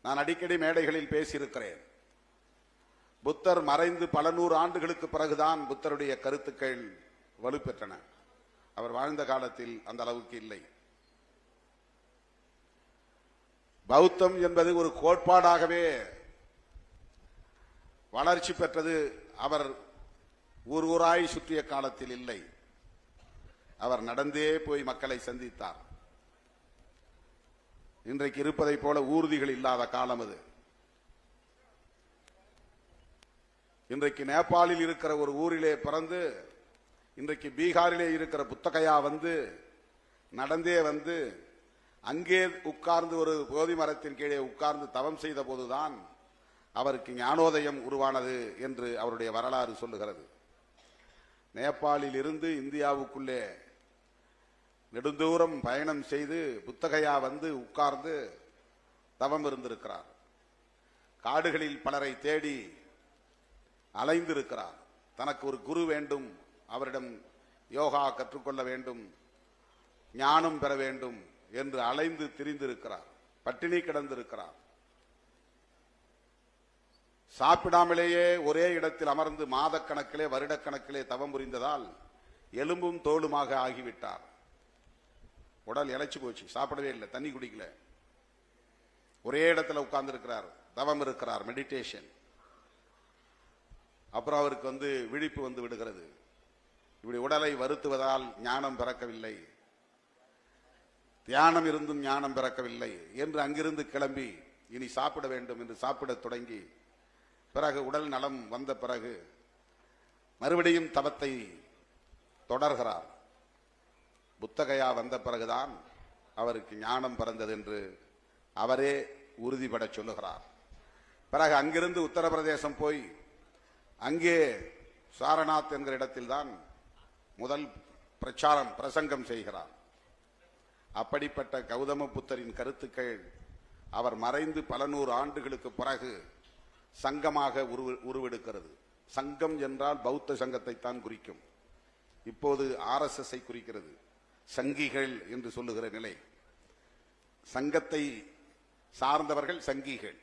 நான் அடிக்கடி மேடைகளில் பேசியிருக்கிறேன். புத்தர் மறைந்து பல நூறு ஆண்டுகளுக்கு பிறகுதான் புத்தருடைய கருத்துக்கள் வலுப்பெற்றன. அவர் வாழ்ந்த காலத்தில் அந்த அளவுக்கு இல்லை. பௌத்தம் என்பது ஒரு கோட்பாடாகவே வளர்ச்சி பெற்றது. அவர் ஊர் ஊராய் சுற்றிய காலத்தில் இல்லை. அவர் நடந்தே போய் மக்களை சந்தித்தார். இன்றைக்கு இருப்பதை போல ஊர்திகள் இல்லாத காலம் அது. இன்றைக்கு நேபாளில் இருக்கிற ஒரு ஊரிலே பிறந்து இன்றைக்கு பீகாரிலே இருக்கிற புத்தகையா வந்து நடந்தே வந்து அங்கே உட்கார்ந்து ஒரு போதி மரத்தின் கீழே உட்கார்ந்து தவம் செய்த போதுதான் அவருக்கு ஞானோதயம் உருவானது என்று அவருடைய வரலாறு சொல்லுகிறது. நேபாளில் இருந்து இந்தியாவுக்குள்ளே நெடுந்தூரம் பயணம் செய்து புத்தகையா வந்து உட்கார்ந்து தவம் இருந்திருக்கிறார். காடுகளில் பலரை தேடி அலைந்திருக்கிறார். தனக்கு ஒரு குரு வேண்டும், அவரிடம் யோகா கற்றுக்கொள்ள வேண்டும், ஞானம் பெற வேண்டும் என்று அலைந்து திரிந்திருக்கிறார். பட்டினி கிடந்திருக்கிறார். சாப்பிடாமலேயே ஒரே இடத்தில் அமர்ந்து மாதக்கணக்கிலே வருடக்கணக்கிலே தவம் புரிந்ததால் எலும்பும் தோளுமாக ஆகிவிட்டார். உடல் இளைச்சு போச்சு. சாப்பிடவே இல்லை, தண்ணி குடிக்கல, ஒரே இடத்துல உட்கார்ந்து இருக்கிறார், தவம் இருக்கிறார், மெடிடேஷன். அப்புறம் அவருக்கு விழிப்பு வந்து விடுகிறது. இப்படி உடலை வருத்துவதால் ஞானம் பிறக்கவில்லை, தியானம் இருந்தும் ஞானம் பிறக்கவில்லை என்று அங்கிருந்து கிளம்பி இனி சாப்பிட வேண்டும் என்று சாப்பிடத் தொடங்கி பிறகு உடல் நலம் வந்த பிறகு மறுபடியும் தவத்தை தொடர்கிறார். புத்தகையா வந்த பிறகுதான் அவருக்கு ஞானம் பிறந்தது என்று அவரே உறுதிபட சொல்லுகிறார். பிறகு அங்கிருந்து உத்தரப்பிரதேசம் போய் அங்கே சாரநாத் என்கிற இடத்தில்தான் முதல் பிரசங்கம் செய்கிறார். அப்படிப்பட்ட கௌதம புத்தரின் கருத்துக்கள் அவர் மறைந்து பல நூறு ஆண்டுகளுக்கு பிறகு சங்கமாக உருவெடுக்கிறது. சங்கம் என்றால் பௌத்த சங்கத்தை தான் குறிக்கும். இப்போது RSS குறிக்கிறது. சங்கிகள் என்று சொல்லுகிற நிலை. சங்கத்தை சார்ந்தவர்கள் சங்கிகள்.